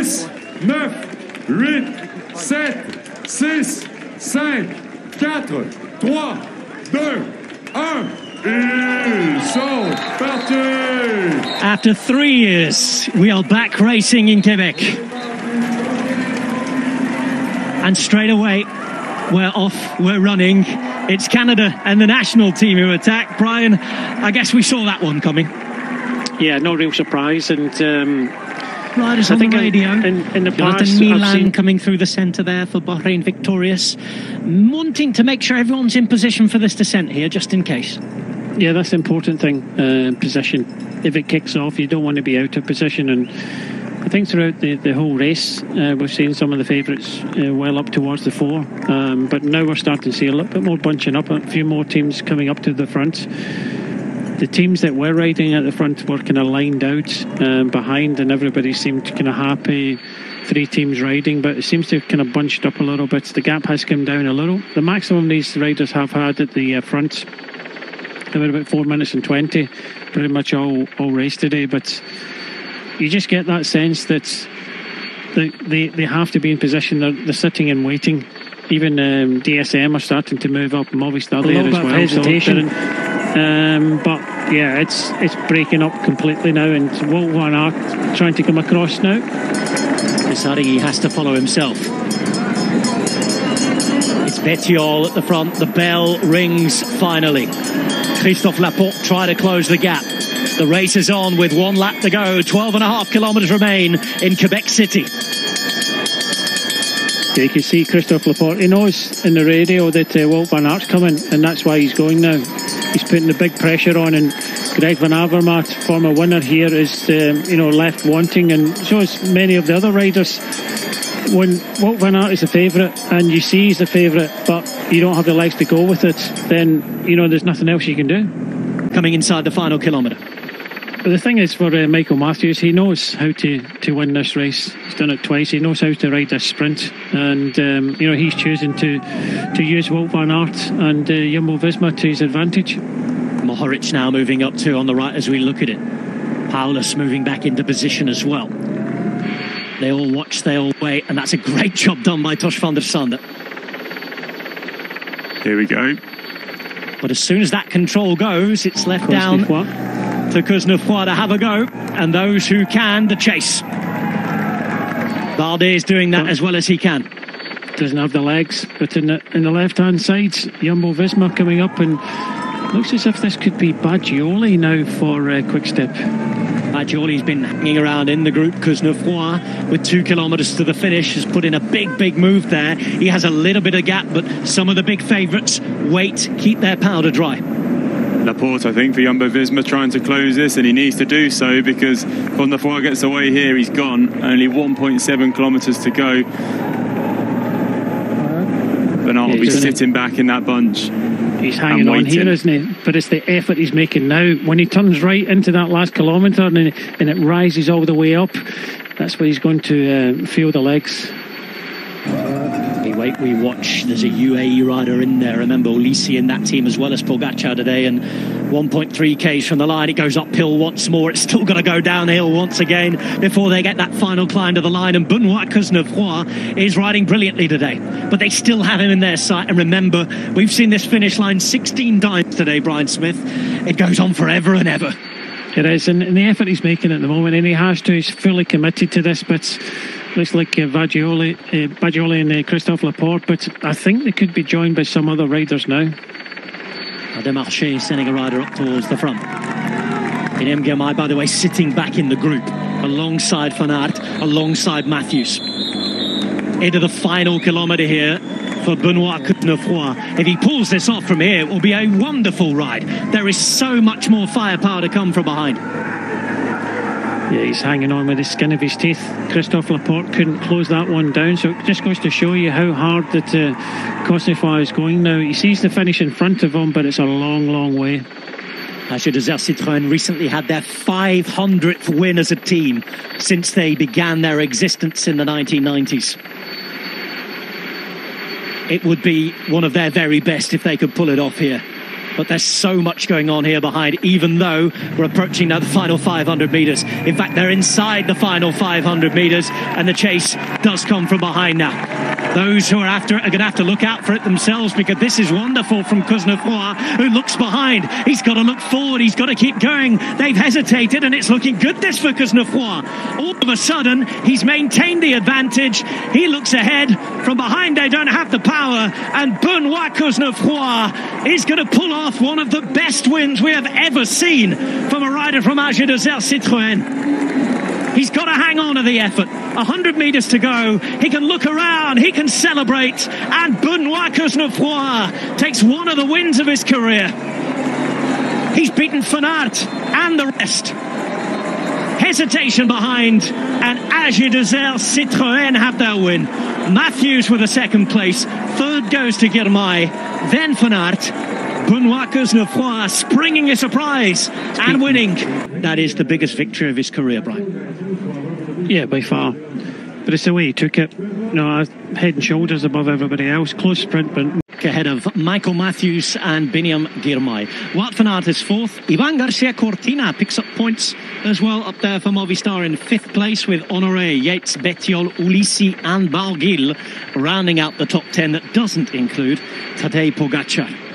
10, 9, 8, 7, 6, 5, 4, 3, 2, 1. Ils sont partis! After 3 years, we are back racing in Quebec. And straight away, we're off, we're running. It's Canada and the national team who attack. Brian, I guess we saw that one coming. Yeah, no real surprise. And riders on the radio. In the past, Milan coming through the centre there for Bahrain Victorious, wanting to make sure everyone's in position for this descent here, just in case. Yeah, that's the important thing, position. If it kicks off, you don't want to be out of position. And I think throughout the whole race, we've seen some of the favourites well up towards the fore. But now we're starting to see a little bit more bunching up, a few more teams coming up to the front. The teams that were riding at the front were kind of lined out behind, and everybody seemed kind of happy. 3 teams riding, but it seems to have kind of bunched up a little bit. The gap has come down a little. The maximum these riders have had at the front, about 4 minutes and 20, pretty much all race today. But you just get that sense that they have to be in position. They're sitting and waiting. Even DSM are starting to move up. Movistar there as well. Hesitation. But yeah, it's breaking up completely now, and Wout van Aert trying to come across now. Deciding he has to follow himself. It's Bettiol at the front. The bell rings finally. Christophe Laporte try to close the gap. The race is on with 1 lap to go. 12.5 kilometres remain in Quebec City. You can see Christophe Laporte. He knows in the radio that Wout van Aert's coming, and that's why he's going now. He's putting the big pressure on, and Greg van Avermaet, former winner here, is left wanting, and so is many of the other riders. When Wout van Aert is the favourite, and you see he's the favourite, but you don't have the legs to go with it, then there's nothing else you can do. Coming inside the final kilometre. But the thing is, for Michael Matthews, he knows how to win this race. He's done it twice. He knows how to ride this sprint, and he's choosing to use Wout van Aert and Jumbo-Visma to his advantage. Mohoric now moving up too on the right as we look at it. Paulus moving back into position as well. They all watch, they all wait, and that's a great job done by Tosh van der Sande. Here we go. But as soon as that control goes, it's left down to Kuznefroy to have a go, and those who can, the chase. Bardet is doing that as well as he can. Doesn't have the legs, but in the left-hand side, Jumbo-Visma coming up, and looks as if this could be Baggioli now for Quick-Step. Baggioli's been hanging around in the group. Kuznefroy, with 2 kilometres to the finish, has put in a big move there. He has a little bit of gap, but some of the big favourites wait, keep their powder dry. Laporte, I think, for Jumbo-Visma trying to close this, and he needs to do so because Van der Poel gets away here, he's gone. Only 1.7 kilometres to go. Bernal will be sitting back in that bunch. He's hanging on here, isn't he? But it's the effort he's making now. When he turns right into that last kilometre and it rises all the way up, that's where he's going to feel the legs. We wait, we watch. There's a UAE rider in there. Remember, Ulissi in that team as well as Pogacar today. And 1.3 Ks from the line. It goes uphill once more. It's still got to go downhill once again before they get that final climb to the line. And Benoit Kuznefroy is riding brilliantly today. But they still have him in their sight. And remember, we've seen this finish line 16 times today, Brian Smith. It goes on forever and ever. It is. And the effort he's making at the moment, and he has to, he's fully committed to this. But looks like Baggioli and Christophe Laporte, but I think they could be joined by some other riders now. Demarche sending a rider up towards the front. Biniam Girmay, by the way, sitting back in the group alongside Van Aert, alongside Matthews. Into the final kilometre here for Benoit Kuznefroy. If he pulls this off from here, it will be a wonderful ride. There is so much more firepower to come from behind. Yeah, he's hanging on with the skin of his teeth. Christophe Laporte couldn't close that one down, so it just goes to show you how hard that Kuznefroy is going now. He sees the finish in front of him, but it's a long way. AG Desert Citroën recently had their 500th win as a team since they began their existence in the 1990s. It would be one of their very best if they could pull it off here. but there's so much going on here behind, even though we're approaching now the final 500 metres. In fact, they're inside the final 500 metres, and the chase does come from behind now. Those who are after it are going to have to look out for it themselves, because this is wonderful from Kuznetsova, who looks behind. He's got to look forward. He's got to keep going. They've hesitated, and it's looking good this for Kuznetsova. All of a sudden, he's maintained the advantage. He looks ahead. From behind, they don't have the power, and Benoit Kuznetsova is going to pull off one of the best wins we have ever seen from a rider from ERI-Citroën. He's got to hang on to the effort. 100 metres to go. He can look around. He can celebrate. And Benoit Kuznetsova takes one of the wins of his career. He's beaten Van Aert and the rest. Hesitation behind, and ERI-Citroën have their win. Matthews with a second place. Third goes to Girmay. Then Van Aert. Benoit Kuznetsova springing a surprise and winning. That is the biggest victory of his career, Brian. Yeah, by far. But it's the way he took it. No, head and shoulders above everybody else. Close sprint, but ahead of Michael Matthews and Biniam Girmay. Wout van Aert is fourth. Ivan Garcia Cortina picks up points as well up there for Movistar in fifth place, with Honoré, Yates, Bettiol, Ulissi and Barguil rounding out the top 10 that doesn't include Tadej Pogacar.